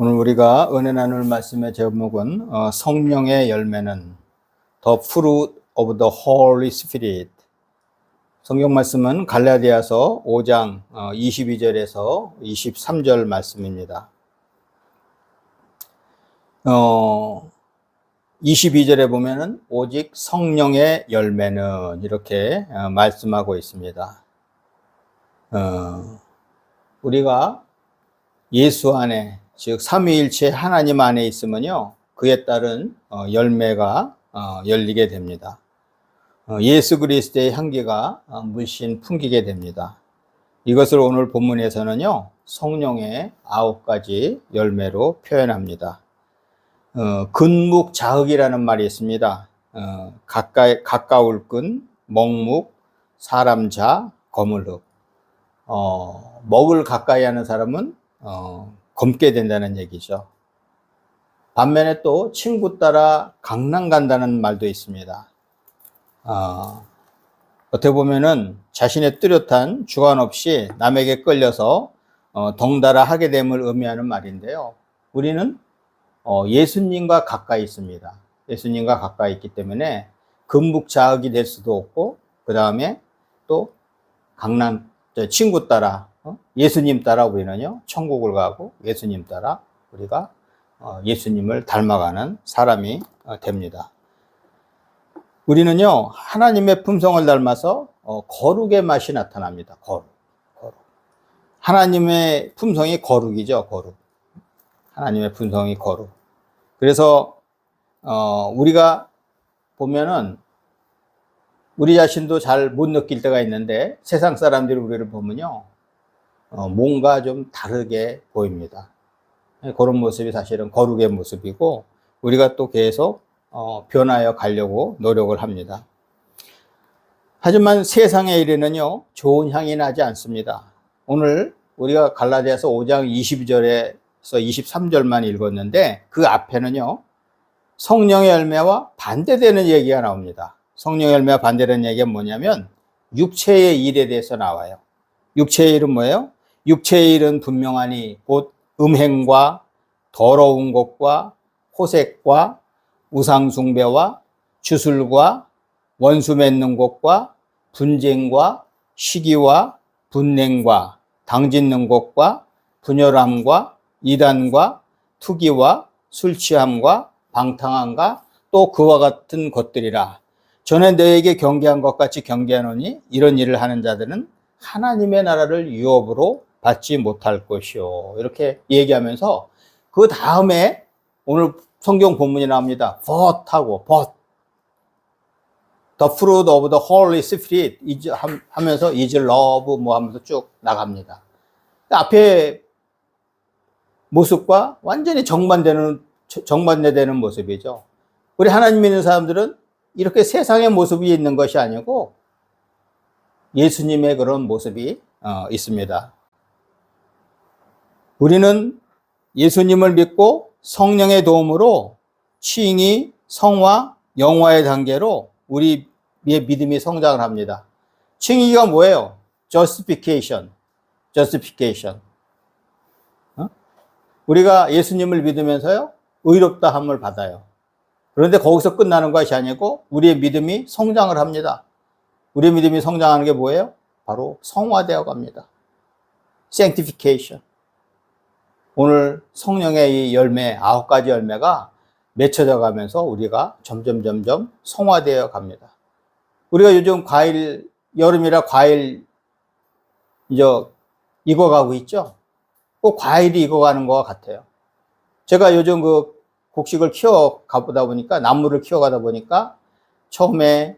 오늘 우리가 은혜 나눌 말씀의 제목은 성령의 열매는 The Fruit of the Holy Spirit. 성경 말씀은 갈라디아서 5장 22절에서 23절 말씀입니다. 22절에 보면은 오직 성령의 열매는 이렇게 말씀하고 있습니다. 우리가 예수 안에, 즉 삼위일체 하나님 안에 있으면요, 그에 따른 열매가 열리게 됩니다. 예수 그리스도의 향기가 물씬 풍기게 됩니다. 이것을 오늘 본문에서는요, 성령의 9가지 열매로 표현합니다. 근묵자흑이라는 말이 있습니다. 가까울 근, 먹묵, 사람자, 거물흑. 먹을 가까이 하는 사람은 검게 된다는 얘기죠. 반면에 또 친구 따라 강남 간다는 말도 있습니다. 어떻게 보면은 자신의 뚜렷한 주관 없이 남에게 끌려서 덩달아 하게 됨을 의미하는 말인데요. 우리는 예수님과 가까이 있습니다. 예수님과 가까이 있기 때문에 근묵자흑이 될 수도 없고, 그 다음에 또 친구 따라, 예수님 따라 우리는요, 천국을 가고 예수님 따라 우리가 예수님을 닮아가는 사람이 됩니다. 우리는요, 하나님의 품성을 닮아서 거룩의 맛이 나타납니다. 거룩. 하나님의 품성이 거룩이죠, 거룩. 하나님의 품성이 거룩. 그래서 우리가 보면은 우리 자신도 잘 못 느낄 때가 있는데, 세상 사람들이 우리를 보면요, 뭔가 좀 다르게 보입니다. 그런 모습이 사실은 거룩의 모습이고, 우리가 또 계속 변하여 가려고 노력을 합니다. 하지만 세상의 일에는요, 좋은 향이 나지 않습니다. 오늘 우리가 갈라디아서 5장 22절에서 23절만 읽었는데, 그 앞에는요, 성령의 열매와 반대되는 얘기가 나옵니다. 성령의 열매와 반대되는 얘기가 뭐냐면 육체의 일에 대해서 나와요. 육체의 일은 뭐예요? 육체의 일은 분명하니 곧 음행과 더러운 것과 호색과 우상숭배와 주술과 원수 맺는 것과 분쟁과 시기와 분냉과 당짓는 것과 분열함과 이단과 투기와 술취함과 방탕함과 또 그와 같은 것들이라. 전에 너에게 경계한 것 같이 경계하노니 이런 일을 하는 자들은 하나님의 나라를 유업으로 받지 못할 것이요. 이렇게 얘기하면서 그 다음에 오늘 성경 본문이 나옵니다. but the fruit of the Holy Spirit 하면서 is love 뭐 하면서 쭉 나갑니다. 앞에 모습과 완전히 정반대되는 모습이죠. 우리 하나님 믿는 사람들은 이렇게 세상의 모습이 있는 것이 아니고 예수님의 그런 모습이 있습니다. 우리는 예수님을 믿고 성령의 도움으로 칭의, 성화, 영화의 단계로 우리의 믿음이 성장을 합니다. 칭의가 뭐예요? justification. 우리가 예수님을 믿으면서요, 의롭다 함을 받아요. 그런데 거기서 끝나는 것이 아니고 우리의 믿음이 성장을 합니다. 우리의 믿음이 성장하는 게 뭐예요? 바로 성화되어 갑니다. sanctification. 오늘 성령의 이 열매, 9가지 열매가 맺혀져 가면서 우리가 점점 성화되어 갑니다. 우리가 요즘 여름이라 과일 익어가고 있죠? 꼭 과일이 익어가는 것 같아요. 제가 요즘 곡식을 키워가다 보니까, 나무를 키워가다 보니까, 처음에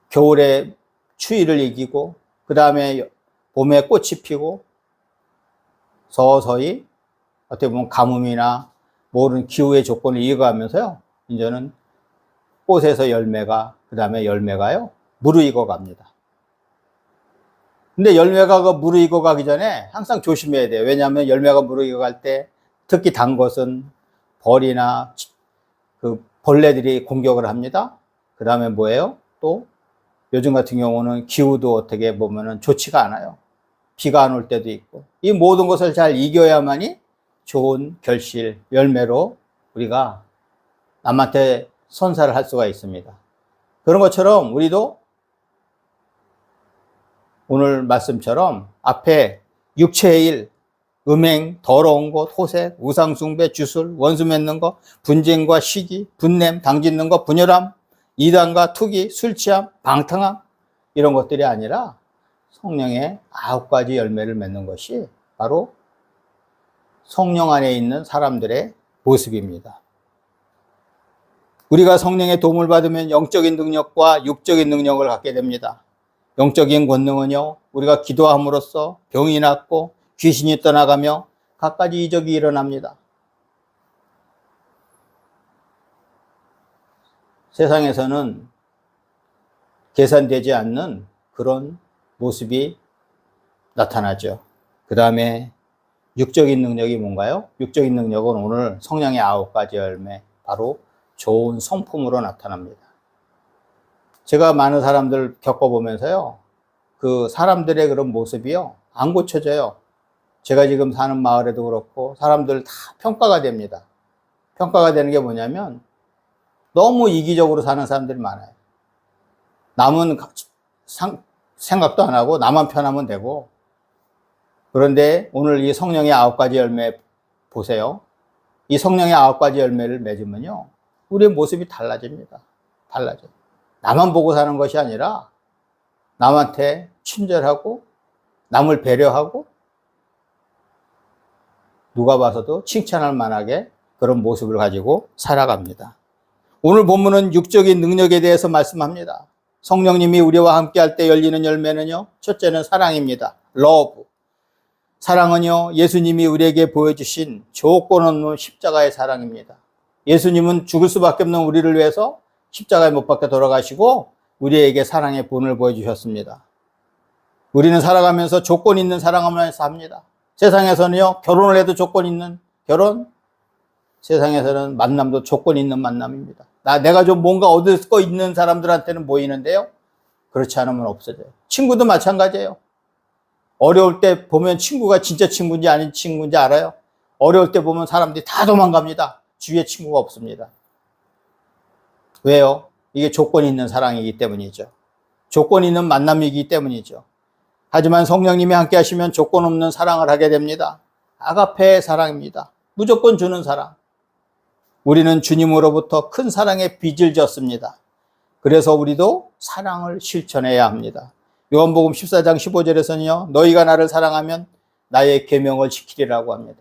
겨울에 추위를 이기고, 그 다음에 봄에 꽃이 피고, 서서히 어떻게 보면 가뭄이나 모든 기후의 조건을 이겨가면서요, 이제는 꽃에서 열매가, 그 다음에 열매가요, 무르익어 갑니다. 근데 열매가 무르익어 가기 전에 항상 조심해야 돼요. 왜냐하면 열매가 무르익어 갈 때, 특히 단 것은 벌이나 그 벌레들이 공격을 합니다. 그 다음에 뭐예요? 또 요즘 같은 경우는 기후도 어떻게 보면은 좋지가 않아요. 비가 안 올 때도 있고, 이 모든 것을 잘 이겨야만이 좋은 결실, 열매로 우리가 남한테 선사를 할 수가 있습니다. 그런 것처럼 우리도 오늘 말씀처럼 앞에 육체의 일, 음행, 더러운 것, 호색, 우상숭배, 주술, 원수 맺는 것, 분쟁과 시기, 분냄, 당짓는 것, 분열함, 이단과 투기, 술 취함, 방탕함, 이런 것들이 아니라 성령의 9가지 열매를 맺는 것이 바로 성령 안에 있는 사람들의 모습입니다. 우리가 성령의 도움을 받으면 영적인 능력과 육적인 능력을 갖게 됩니다. 영적인 권능은요, 우리가 기도함으로써 병이 낫고 귀신이 떠나가며 갖가지 이적이 일어납니다. 세상에서는 계산되지 않는 그런 모습이 나타나죠. 그 다음에 육적인 능력이 뭔가요? 육적인 능력은 오늘 성령의 9가지 열매, 바로 좋은 성품으로 나타납니다. 제가 많은 사람들 겪어보면서요, 그 사람들의 그런 모습이요, 안 고쳐져요. 제가 지금 사는 마을에도 그렇고 사람들 다 평가가 됩니다. 평가가 되는 게 뭐냐면 너무 이기적으로 사는 사람들이 많아요. 남은 생각도 안 하고 나만 편하면 되고. 그런데 오늘 이 성령의 9가지 열매 보세요. 이 성령의 9가지 열매를 맺으면요, 우리의 모습이 달라집니다. 달라져요. 나만 보고 사는 것이 아니라 남한테 친절하고 남을 배려하고 누가 봐서도 칭찬할 만하게 그런 모습을 가지고 살아갑니다. 오늘 본문은 육적인 능력에 대해서 말씀합니다. 성령님이 우리와 함께 할 때 열리는 열매는요, 첫째는 사랑입니다. 러브. 사랑은요, 예수님이 우리에게 보여주신 조건 없는 십자가의 사랑입니다. 예수님은 죽을 수밖에 없는 우리를 위해서 십자가에 못 박혀 돌아가시고 우리에게 사랑의 본을 보여주셨습니다. 우리는 살아가면서 조건 있는 사랑을 합니다. 세상에서는요, 결혼을 해도 조건 있는 결혼, 세상에서는 만남도 조건 있는 만남입니다. 내가 좀 뭔가 얻을 거 있는 사람들한테는 보이는데요, 그렇지 않으면 없어져요. 친구도 마찬가지예요. 어려울 때 보면 친구가 진짜 친구인지 아닌 친구인지 알아요. 어려울 때 보면 사람들이 다 도망갑니다. 주위에 친구가 없습니다. 왜요? 이게 조건 있는 사랑이기 때문이죠. 조건 있는 만남이기 때문이죠. 하지만 성령님이 함께 하시면 조건 없는 사랑을 하게 됩니다. 아가페의 사랑입니다. 무조건 주는 사랑. 우리는 주님으로부터 큰 사랑의 빚을 졌습니다. 그래서 우리도 사랑을 실천해야 합니다. 요한복음 14장 15절에서는요, 너희가 나를 사랑하면 나의 계명을 지키리라고 합니다.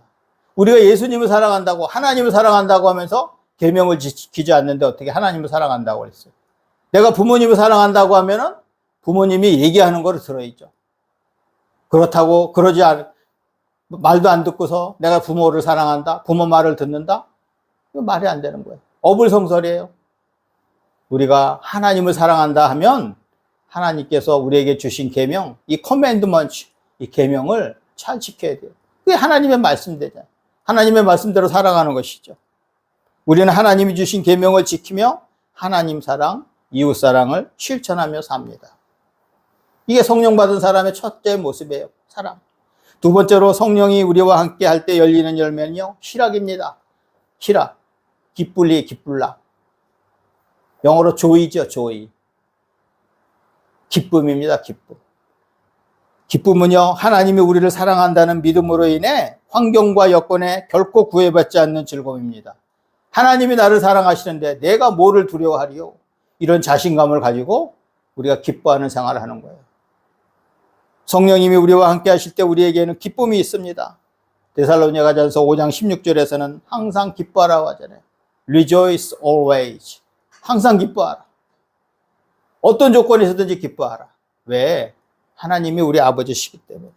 우리가 예수님을 사랑한다고, 하나님을 사랑한다고 하면서 계명을 지키지 않는데 어떻게 하나님을 사랑한다고 그랬어요? 내가 부모님을 사랑한다고 하면은 부모님이 얘기하는 거를 들어야죠. 그렇다고 말도 안 듣고서 내가 부모를 사랑한다, 부모 말을 듣는다? 이거 말이 안 되는 거예요. 어불성설이에요. 우리가 하나님을 사랑한다 하면 하나님께서 우리에게 주신 계명, 이 커맨드먼트, 이 계명을 잘 지켜야 돼요. 그게 하나님의 말씀대잖아요. 하나님의 말씀대로 살아가는 것이죠. 우리는 하나님이 주신 계명을 지키며 하나님 사랑, 이웃 사랑을 실천하며 삽니다. 이게 성령 받은 사람의 첫째 모습이에요. 사랑. 두 번째로 성령이 우리와 함께 할 때 열리는 열매는요, 희락입니다. 희락. 기쁠리, 기쁠라. 영어로 joy죠, joy. 기쁨입니다, 기쁨. 기쁨은요, 하나님이 우리를 사랑한다는 믿음으로 인해 환경과 여건에 결코 구애받지 않는 즐거움입니다. 하나님이 나를 사랑하시는데 내가 뭐를 두려워하리요? 이런 자신감을 가지고 우리가 기뻐하는 생활을 하는 거예요. 성령님이 우리와 함께 하실 때 우리에게는 기쁨이 있습니다. 데살로니가전서 5장 16절에서는 항상 기뻐하라고 하잖아요. Rejoice always. 항상 기뻐하라. 어떤 조건에서든지 기뻐하라. 왜? 하나님이 우리 아버지시기 때문에.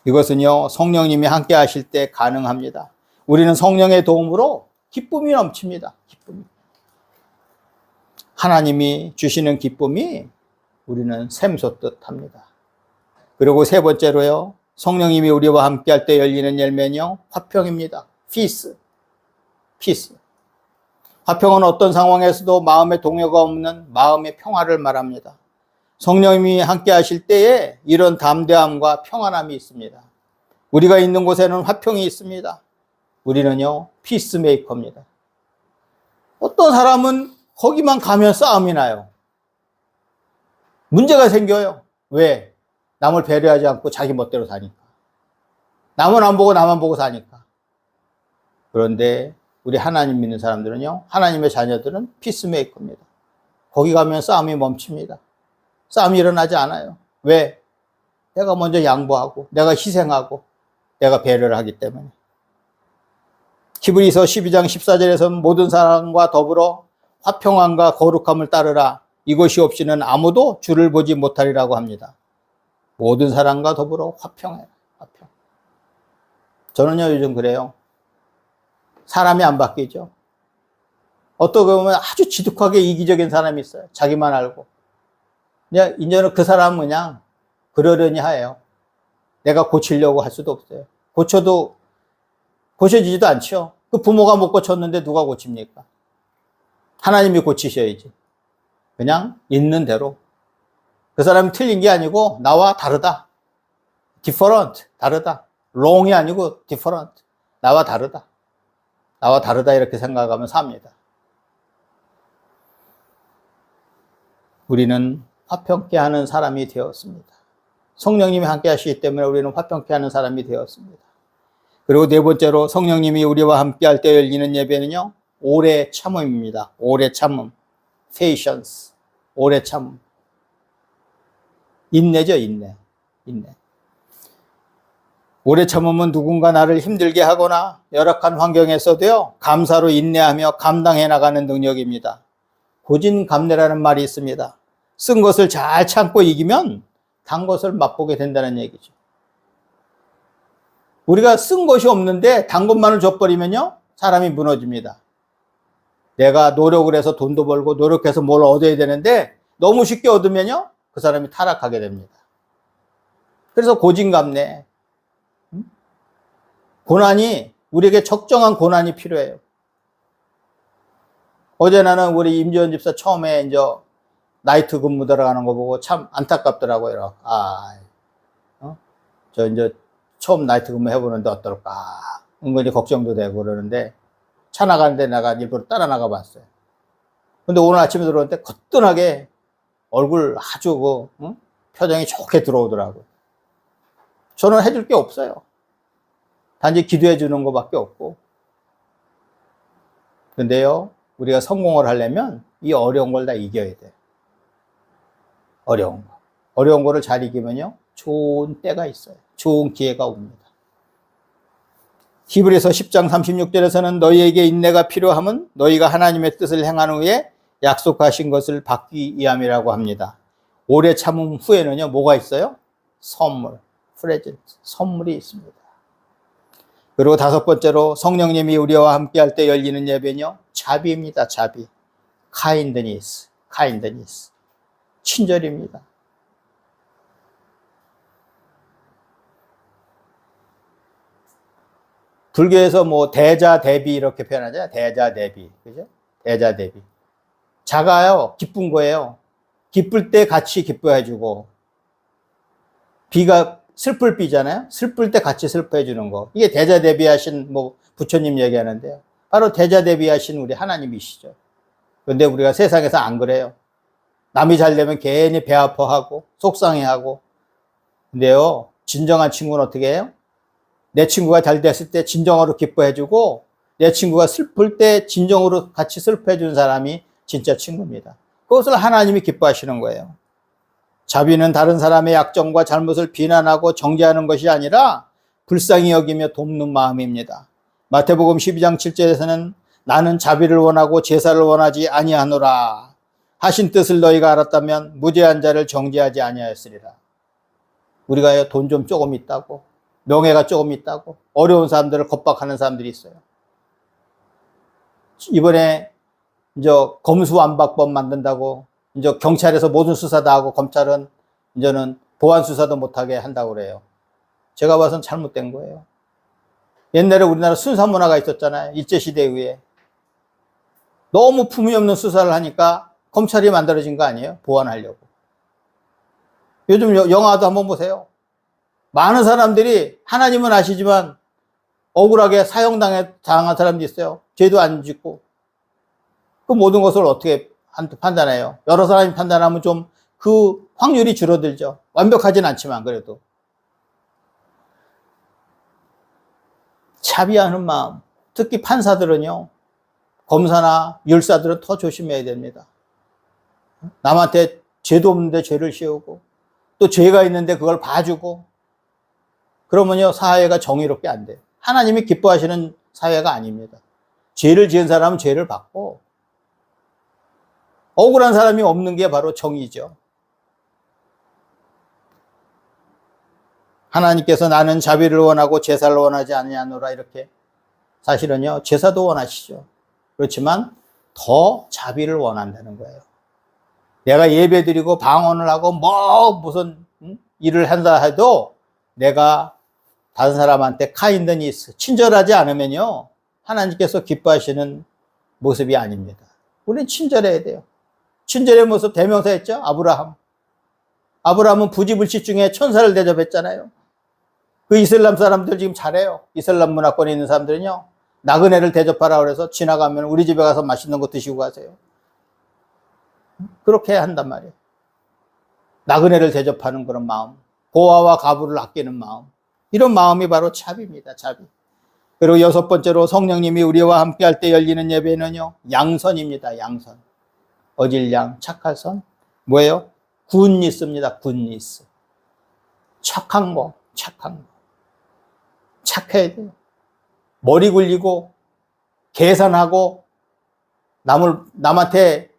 이것은요, 성령님이 함께 하실 때 가능합니다. 우리는 성령의 도움으로 기쁨이 넘칩니다. 기쁨이. 하나님이 주시는 기쁨이 우리는 샘솟듯 합니다. 그리고 세 번째로요, 성령님이 우리와 함께 할 때 열리는 열매는요, 화평입니다. Peace. Peace. 화평은 어떤 상황에서도 마음의 동요가 없는 마음의 평화를 말합니다. 성령님이 함께 하실 때에 이런 담대함과 평안함이 있습니다. 우리가 있는 곳에는 화평이 있습니다. 우리는요, 피스메이커입니다. 어떤 사람은 거기만 가면 싸움이 나요. 문제가 생겨요. 왜? 남을 배려하지 않고 자기 멋대로 사니까. 남은 안 보고 나만 보고 사니까. 그런데 우리 하나님 믿는 사람들은요, 하나님의 자녀들은 피스메이커입니다. 거기 가면 싸움이 멈춥니다. 싸움이 일어나지 않아요. 왜? 내가 먼저 양보하고, 내가 희생하고, 내가 배려를 하기 때문에. 히브리서 12장 14절에서는 모든 사람과 더불어 화평함과 거룩함을 따르라. 이것이 없이는 아무도 주를 보지 못하리라고 합니다. 모든 사람과 더불어 화평해라. 화평. 저는요, 요즘 그래요. 사람이 안 바뀌죠. 어떻게 보면 아주 지독하게 이기적인 사람이 있어요. 자기만 알고. 그냥 이제는 그 사람은 그냥 그러려니 해요. 내가 고치려고 할 수도 없어요. 고쳐도 고쳐지지도 않죠. 그 부모가 못 고쳤는데 누가 고칩니까? 하나님이 고치셔야지. 그냥 있는 대로. 그 사람이 틀린 게 아니고 나와 다르다. different, 다르다. wrong이 아니고 different. 나와 다르다. 나와 다르다 이렇게 생각하면 삽니다. 우리는 화평케 하는 사람이 되었습니다. 성령님이 함께 하시기 때문에 우리는 화평케 하는 사람이 되었습니다. 그리고 네 번째로 성령님이 우리와 함께 할 때 열리는 예배는요, 오래 참음입니다. 오래 참음. patience. 오래 참음. 인내죠, 인내. 인내. 오래 참음은 누군가 나를 힘들게 하거나 열악한 환경에서도요, 감사로 인내하며 감당해 나가는 능력입니다. 고진감래라는 말이 있습니다. 쓴 것을 잘 참고 이기면 단 것을 맛보게 된다는 얘기죠. 우리가 쓴 것이 없는데 단 것만을 줘버리면요, 사람이 무너집니다. 내가 노력을 해서 돈도 벌고 노력해서 뭘 얻어야 되는데 너무 쉽게 얻으면요, 그 사람이 타락하게 됩니다. 그래서 고진감래. 고난이, 우리에게 적정한 고난이 필요해요. 어제 나는 우리 임지원 집사 처음에 이제 나이트 근무 들어가는 거 보고 참 안타깝더라고요. 저 이제 처음 나이트 근무 해보는데 어떨까. 은근히 걱정도 되고 그러는데 차 나가는데 내가 일부러 따라 나가 봤어요. 근데 오늘 아침에 들어오는데 거뜬하게 얼굴 아주 표정이 좋게 들어오더라고요. 저는 해줄 게 없어요. 단지 기도해 주는 것밖에 없고. 근데요, 우리가 성공을 하려면 이 어려운 걸 다 이겨야 돼. 어려운 거. 어려운 거를 잘 이기면요, 좋은 때가 있어요. 좋은 기회가 옵니다. 히브리서 10장 36절에서는 너희에게 인내가 필요함은 너희가 하나님의 뜻을 행한 후에 약속하신 것을 받기 위함이라고 합니다. 오래 참음 후에는요, 뭐가 있어요? 선물, 프레젠트, 선물이 있습니다. 그리고 다섯 번째로 성령님이 우리와 함께 할 때 열리는 예배는요, 자비입니다. 자비. kindness. 친절입니다. 불교에서 뭐 대자 대비 이렇게 표현하잖아요. 대자 대비. 그죠? 대자 대비. 자가요, 기쁜 거예요. 기쁠 때 같이 기뻐해주고, 비가 슬플 비잖아요. 슬플 때 같이 슬퍼해 주는 거. 이게 대자대비하신 뭐 부처님 얘기하는데요. 바로 대자대비하신 우리 하나님이시죠. 그런데 우리가 세상에서 안 그래요. 남이 잘 되면 괜히 배 아파하고 속상해하고. 근데요, 진정한 친구는 어떻게 해요? 내 친구가 잘 됐을 때 진정으로 기뻐해 주고, 내 친구가 슬플 때 진정으로 같이 슬퍼해 주는 사람이 진짜 친구입니다. 그것을 하나님이 기뻐하시는 거예요. 자비는 다른 사람의 약점과 잘못을 비난하고 정죄하는 것이 아니라 불쌍히 여기며 돕는 마음입니다. 마태복음 12장 7절에서는 나는 자비를 원하고 제사를 원하지 아니하노라 하신 뜻을 너희가 알았다면 무죄한 자를 정죄하지 아니하였으리라. 우리가 돈 좀 조금 있다고, 명예가 조금 있다고 어려운 사람들을 겁박하는 사람들이 있어요. 이번에 이제 검수완박법 만든다고 이제 경찰에서 모든 수사 다 하고 검찰은 이제는 보안 수사도 못하게 한다고 그래요. 제가 봐서는 잘못된 거예요. 옛날에 우리나라 순사 문화가 있었잖아요. 일제시대 이후에. 너무 품위 없는 수사를 하니까 검찰이 만들어진 거 아니에요? 보완하려고. 요즘 영화도 한번 보세요. 많은 사람들이 하나님은 아시지만 억울하게 당한 사람도 있어요. 죄도 안 짓고. 그 모든 것을 어떻게 판단해요? 여러 사람이 판단하면 좀 그 확률이 줄어들죠. 완벽하진 않지만 그래도. 자비하는 마음. 특히 판사들은요. 검사나 율사들은 더 조심해야 됩니다. 남한테 죄도 없는데 죄를 씌우고 또 죄가 있는데 그걸 봐주고 그러면요 사회가 정의롭게 안 돼요. 하나님이 기뻐하시는 사회가 아닙니다. 죄를 지은 사람은 죄를 받고 억울한 사람이 없는 게 바로 정의죠. 하나님께서 나는 자비를 원하고 제사를 원하지 아니하노라 이렇게 사실은요 제사도 원하시죠. 그렇지만 더 자비를 원한다는 거예요. 내가 예배드리고 방언을 하고 무슨 일을 한다 해도 내가 다른 사람한테 카인드니스 친절하지 않으면요 하나님께서 기뻐하시는 모습이 아닙니다. 우리는 친절해야 돼요. 친절의 모습 대명사했죠. 아브라함은 부지불식 중에 천사를 대접했잖아요. 그 이슬람 사람들 지금 잘해요. 이슬람 문화권에 있는 사람들은요 나그네를 대접하라 그래서 지나가면 우리 집에 가서 맛있는 거 드시고 가세요. 그렇게 한단 말이에요. 나그네를 대접하는 그런 마음, 고아와 가부를 아끼는 마음, 이런 마음이 바로 자비입니다. 자비. 그리고 여섯 번째로 성령님이 우리와 함께 할 때 열리는 예배는요 양선입니다. 양선. 어질양, 착할선. 뭐예요? 굿니스입니다. 굿니스. 착한 거. 착해야 돼요. 머리 굴리고 계산하고 남한테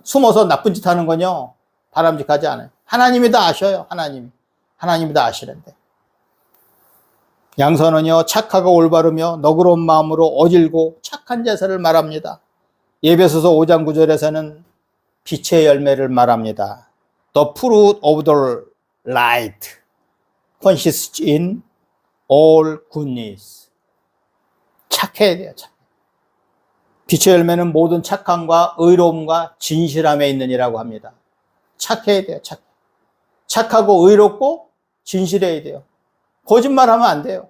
숨어서 나쁜 짓 하는 건요 바람직하지 않아요. 하나님이 다 아셔요. 하나님이 다 아시는데. 양선은요 착하고 올바르며 너그러운 마음으로 어질고 착한 제사를 말합니다. 에베소서 5장 9절에서는 빛의 열매를 말합니다. The fruit of the light consists in all goodness. 착해야 돼요. 빛의 열매는 모든 착함과 의로움과 진실함에 있느니라고 합니다. 착해야 돼요. 착하고 의롭고 진실해야 돼요. 거짓말하면 안 돼요.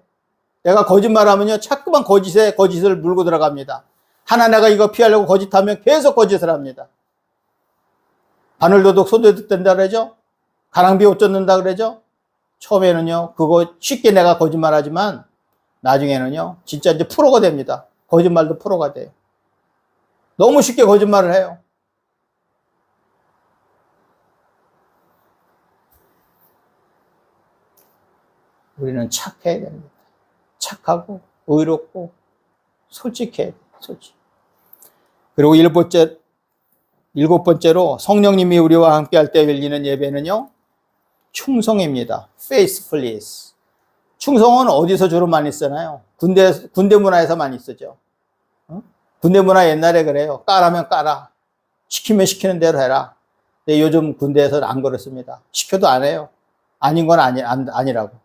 내가 거짓말하면요 자꾸만 거짓을 물고 들어갑니다. 하나님가 이거 피하려고 거짓하면 계속 거짓을 합니다. 바늘도둑 소도둑 된다 그러죠. 가랑비 옷 젖는다 그러죠. 처음에는요 그거 쉽게 내가 거짓말하지만 나중에는요 진짜 이제 프로가 됩니다. 거짓말도 프로가 돼요. 너무 쉽게 거짓말을 해요. 우리는 착해야 됩니다. 착하고 의롭고 솔직해야 돼요. 솔직. 그리고 일곱 번째로 성령님이 우리와 함께 할 때 열리는 예배는요 충성입니다. faithfulness. 충성은 어디서 주로 많이 쓰나요? 군대 문화에서 많이 쓰죠. 군대 문화 옛날에 그래요. 까라면 까라. 시키면 시키는 대로 해라. 근데 요즘 군대에서는 안 그렇습니다. 시켜도 안 해요. 아닌 건 아니라고.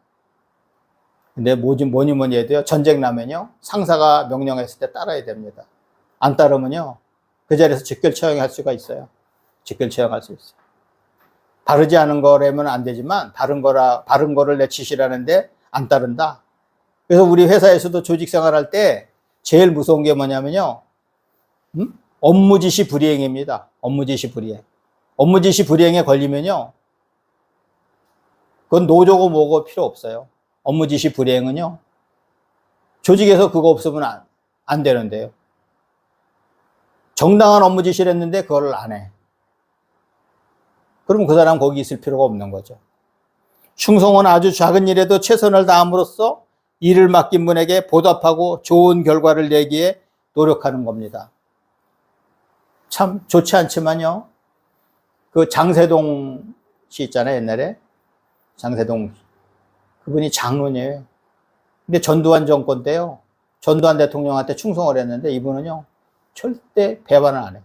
근데 뭐니 해도요. 전쟁 나면요. 상사가 명령했을 때 따라야 됩니다. 안 따르면요. 그 자리에서 직결 처형할 수가 있어요. 직결 처형할 수 있어요. 바르지 않은 거라면 안 되지만 바른 거를 내 지시라는데 안 따른다. 그래서 우리 회사에서도 조직 생활할 때 제일 무서운 게 뭐냐면요. 업무 지시 불이행입니다. 업무 지시 불이행. 업무 지시 불이행에 걸리면요. 그건 노조고 뭐고 필요 없어요. 업무 지시 불이행은요. 조직에서 그거 없으면 안 되는데요. 정당한 업무 지시를 했는데 그걸 안 해. 그럼 그 사람 거기 있을 필요가 없는 거죠. 충성은 아주 작은 일에도 최선을 다함으로써 일을 맡긴 분에게 보답하고 좋은 결과를 내기에 노력하는 겁니다. 참 좋지 않지만요. 그 장세동 씨 있잖아요. 옛날에. 장세동 씨. 그분이 장로님이에요. 근데 전두환 정권 때요. 전두환 대통령한테 충성을 했는데 이분은요. 절대 배반을 안 해요.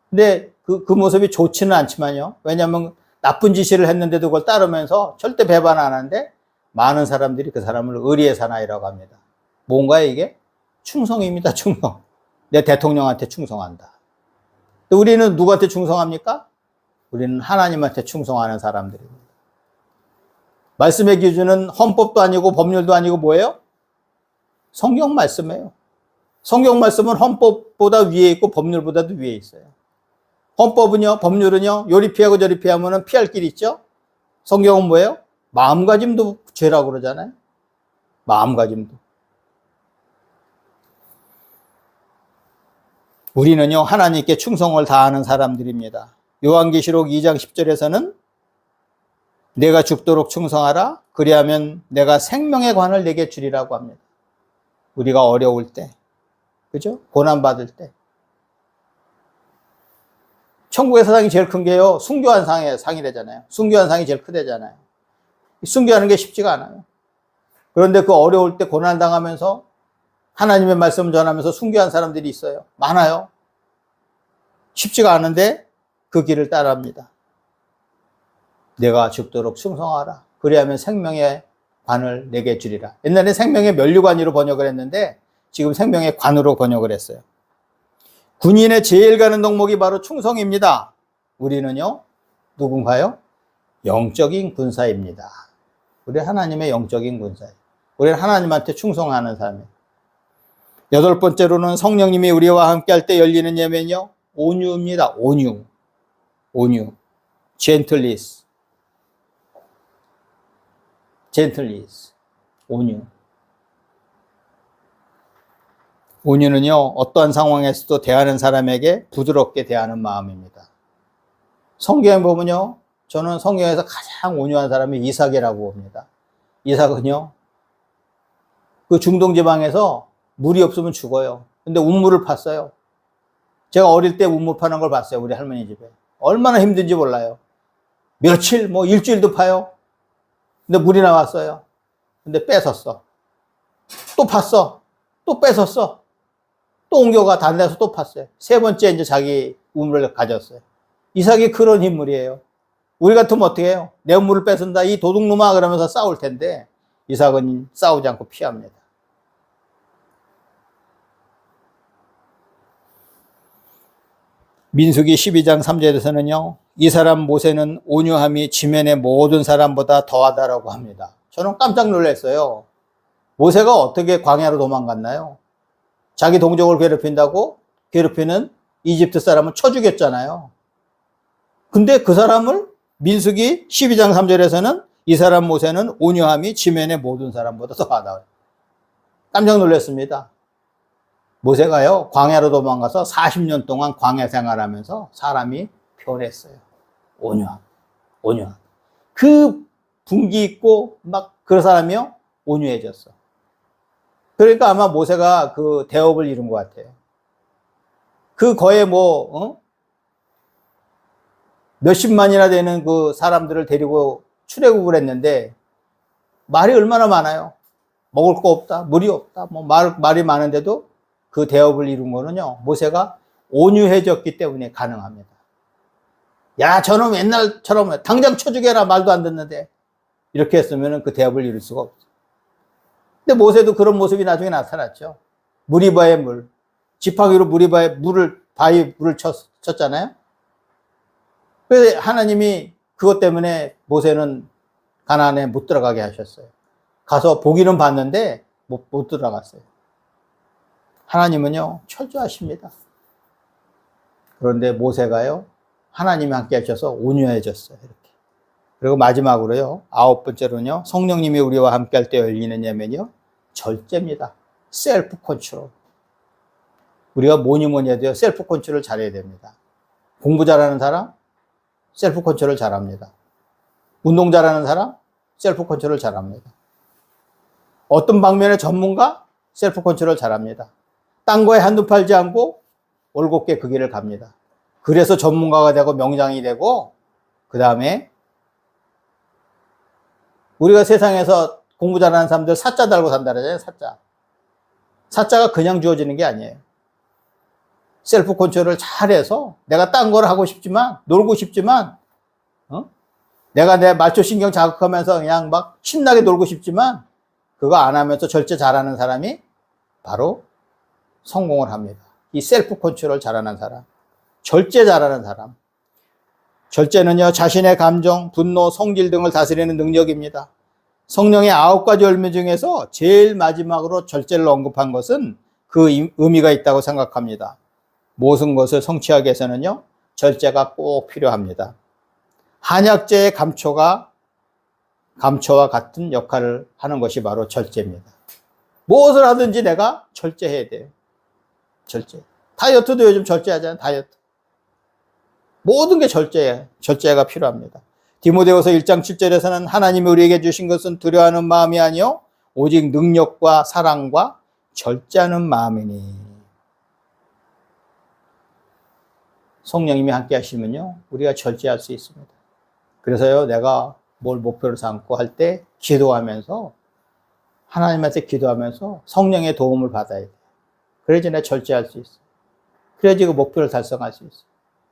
근데 그 모습이 좋지는 않지만요. 왜냐하면 나쁜 지시를 했는데도 그걸 따르면서 절대 배반 안 하는데 많은 사람들이 그 사람을 의리의 사나이라고 합니다. 뭔가요 이게? 충성입니다. 충성. 내 대통령한테 충성한다. 우리는 누구한테 충성합니까? 우리는 하나님한테 충성하는 사람들입니다. 말씀의 기준은 헌법도 아니고 법률도 아니고 뭐예요? 성경 말씀이에요. 성경 말씀은 헌법보다 위에 있고 법률보다도 위에 있어요. 헌법은요, 법률은요, 요리 피하고 저리 피하면 피할 길이 있죠? 성경은 뭐예요? 마음가짐도 죄라고 그러잖아요. 마음가짐도. 우리는요, 하나님께 충성을 다하는 사람들입니다. 요한계시록 2장 10절에서는 내가 죽도록 충성하라. 그리하면 내가 생명의 관을 내게 주리라고 합니다. 우리가 어려울 때, 그죠? 고난받을 때. 천국의 사상이 제일 큰 게요, 순교한 상이래잖아요. 순교한 상이 제일 크대잖아요. 순교하는 게 쉽지가 않아요. 그런데 그 어려울 때 고난당하면서 하나님의 말씀을 전하면서 순교한 사람들이 있어요. 많아요. 쉽지가 않은데 그 길을 따라합니다. 내가 죽도록 충성하라. 그리하면 생명의 관을 내게 주리라. 옛날에 생명의 면류관으로 번역을 했는데 지금 생명의 관으로 번역을 했어요. 군인의 제일 가는 덕목이 바로 충성입니다. 우리는요, 누군가요? 영적인 군사입니다. 우리 하나님의 영적인 군사예요. 우리는 하나님한테 충성하는 사람이에요. 8번째로는 성령님이 우리와 함께 할 때 열리는 예면요, 온유입니다. 온유. gentleness. 온유. 온유는요, 어떠한 상황에서도 대하는 사람에게 부드럽게 대하는 마음입니다. 성경에 보면요, 저는 성경에서 가장 온유한 사람이 이삭이라고 봅니다. 이삭은요, 그 중동 지방에서 물이 없으면 죽어요. 근데 우물을 팠어요. 제가 어릴 때 우물 파는 걸 봤어요. 우리 할머니 집에. 얼마나 힘든지 몰라요. 며칠, 일주일도 파요. 근데 물이 나왔어요. 근데 뺏었어. 또 팠어. 또 뺏었어. 또 옮겨가 다른 데서 또 팠어요. 3번째 이제 자기 우물을 가졌어요. 이삭이 그런 인물이에요. 우리 같으면 어떻게 해요? 내 우물을 뺏은다, 이 도둑놈아, 그러면서 싸울 텐데 이삭은 싸우지 않고 피합니다. 민수기 12장 3절에서는요, 이 사람 모세는 온유함이 지면의 모든 사람보다 더하다라고 합니다. 저는 깜짝 놀랐어요. 모세가 어떻게 광야로 도망갔나요? 자기 동족을 괴롭힌다고 괴롭히는 이집트 사람은 쳐 죽였잖아요. 근데 그 사람을 민수기 12장 3절에서는 이 사람 모세는 온유함이 지면의 모든 사람보다 더하다. 깜짝 놀랐습니다. 모세가요, 광야로 도망가서 40년 동안 광야 생활하면서 사람이 변했어요. 온유함. 그 분기 있고 막 그 사람이요, 온유해졌어. 그러니까 아마 모세가 그 대업을 이룬 것 같아요. 그 거에 몇십만이나 되는 그 사람들을 데리고 출애굽을 했는데 말이 얼마나 많아요. 먹을 거 없다, 물이 없다, 말이 많은데도 그 대업을 이룬 거는요, 모세가 온유해졌기 때문에 가능합니다. 야, 저놈 옛날처럼 당장 쳐 죽여라, 말도 안 듣는데. 이렇게 했으면 그 대업을 이룰 수가 없죠. 근데 모세도 그런 모습이 나중에 나타났죠. 무리바의 물. 지팡이로 바위 물을 쳤잖아요. 그래서 하나님이 그것 때문에 모세는 가나안에 못 들어가게 하셨어요. 가서 보기는 봤는데 못 들어갔어요. 하나님은요, 철저하십니다. 그런데 모세가요, 하나님이 함께 하셔서 온유해졌어요. 이렇게. 그리고 마지막으로요, 9번째로는요, 성령님이 우리와 함께 할 때 열리는 예면이요, 절제입니다. 셀프 컨트롤. 우리가 뭐니 해도요, 셀프 컨트롤 잘해야 됩니다. 공부 잘하는 사람, 셀프 컨트롤 잘합니다. 운동 잘하는 사람, 셀프 컨트롤 잘합니다. 어떤 방면의 전문가, 셀프 컨트롤 잘합니다. 딴 거에 한눈 팔지 않고 올곧게 그 길을 갑니다. 그래서 전문가가 되고 명장이 되고, 그 다음에 우리가 세상에서 공부 잘하는 사람들 사자 달고 산다 그러잖아요. 사자가 그냥 주어지는 게 아니에요. 셀프 컨트롤을 잘해서 내가 딴 걸 하고 싶지만, 놀고 싶지만, 내가 내 말초신경 자극하면서 그냥 막 신나게 놀고 싶지만 그거 안 하면서 절제 잘하는 사람이 바로 성공을 합니다. 이 셀프 컨트롤 잘하는 사람, 절제 잘하는 사람. 절제는요, 자신의 감정, 분노, 성질 등을 다스리는 능력입니다. 성령의 9가지 열매 중에서 제일 마지막으로 절제를 언급한 것은 그 의미가 있다고 생각합니다. 모든 것을 성취하기 위해서는요, 절제가 꼭 필요합니다. 한약재의 감초와 같은 역할을 하는 것이 바로 절제입니다. 무엇을 하든지 내가 절제해야 돼요. 절제. 다이어트도 요즘 절제하잖아요. 다이어트. 모든 게 절제예요. 절제가 필요합니다. 디모데후서 1장 7절에서는 하나님이 우리에게 주신 것은 두려워하는 마음이 아니요 오직 능력과 사랑과 절제하는 마음이니. 성령님이 함께 하시면요, 우리가 절제할 수 있습니다. 그래서요, 내가 뭘 목표로 삼고 할 때 기도하면서, 하나님한테 기도하면서 성령의 도움을 받아야 돼요. 그래야지 내가 절제할 수 있어요. 그래야지 그 목표를 달성할 수 있어요.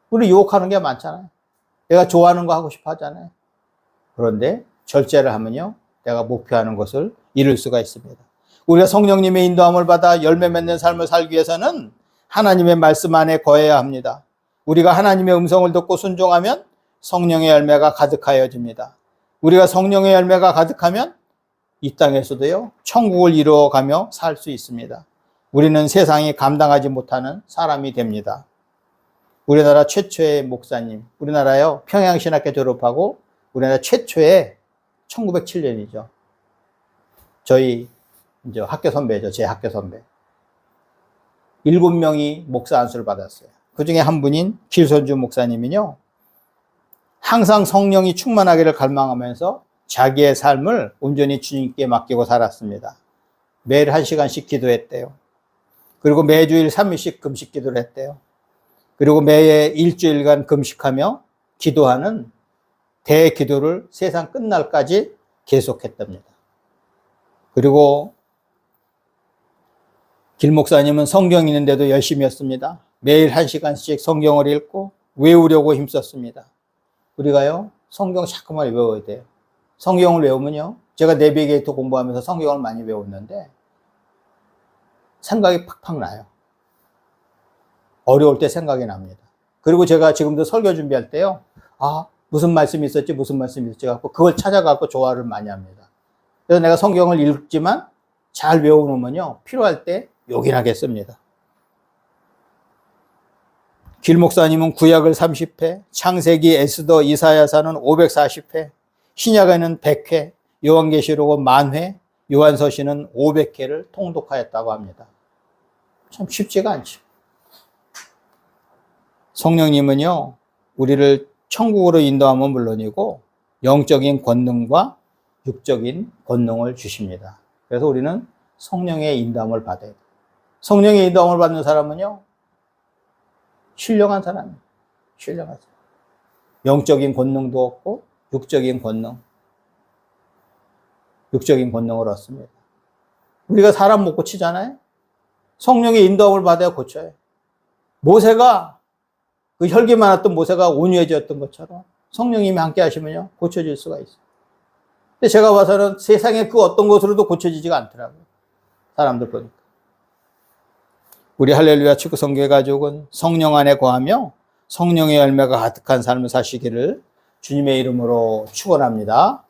우리 유혹하는 게 많잖아요. 내가 좋아하는 거 하고 싶어 하잖아요. 그런데 절제를 하면요, 내가 목표하는 것을 이룰 수가 있습니다. 우리가 성령님의 인도함을 받아 열매 맺는 삶을 살기 위해서는 하나님의 말씀 안에 거해야 합니다. 우리가 하나님의 음성을 듣고 순종하면 성령의 열매가 가득하여집니다. 우리가 성령의 열매가 가득하면 이 땅에서도요, 천국을 이루어가며 살 수 있습니다. 우리는 세상이 감당하지 못하는 사람이 됩니다. 우리나라 최초의 목사님, 우리나라요, 평양신학교 졸업하고 우리나라 최초의 1907년이죠. 저희 이제 학교 선배죠. 제 학교 선배. 7명이 목사 안수를 받았어요. 그 중에 한 분인 길선주 목사님은요, 항상 성령이 충만하기를 갈망하면서 자기의 삶을 온전히 주님께 맡기고 살았습니다. 매일 1시간씩 기도했대요. 그리고 매주일 3일씩 금식 기도를 했대요. 그리고 매 일주일간 금식하며 기도하는 대기도를 세상 끝날까지 계속했답니다. 그리고 길 목사님은 성경 읽는데도 열심히 했습니다. 매일 1시간씩 성경을 읽고 외우려고 힘썼습니다. 우리가요, 성경 자꾸만 외워야 돼요. 성경을 외우면요, 제가 내비게이터 공부하면서 성경을 많이 외웠는데 생각이 팍팍 나요. 어려울 때 생각이 납니다. 그리고 제가 지금도 설교 준비할 때요, 무슨 말씀이 있었지, 무슨 말씀이 있었지 갖고 그걸 찾아갖고 조화를 많이 합니다. 그래서 내가 성경을 읽지만 잘 외워놓으면요, 필요할 때 요긴하게 씁니다. 길 목사님은 구약을 30회, 창세기, 에스더, 이사야서는 540회, 신약에는 100회, 요한계시록은 10,000회, 요한서신은 500회를 통독하였다고 합니다. 참 쉽지가 않죠. 성령님은요, 우리를 천국으로 인도하면 물론이고 영적인 권능과 육적인 권능을 주십니다. 그래서 우리는 성령의 인도함을 받아야 돼요. 성령의 인도함을 받는 사람은요, 신령한 사람이에요. 신령한 사람. 영적인 권능도 얻고 육적인 권능을 얻습니다. 우리가 사람 못 고치잖아요. 성령의 인도함을 받아야 고쳐요. 모세가, 그 혈기 많았던 모세가 온유해졌던 것처럼 성령님이 함께 하시면요, 고쳐질 수가 있어요. 근데 제가 봐서는 세상에 그 어떤 것으로도 고쳐지지가 않더라고요. 사람들 보니까. 우리 할렐루야 축구성교회 가족은 성령 안에 거하며 성령의 열매가 가득한 삶을 사시기를 주님의 이름으로 축원합니다.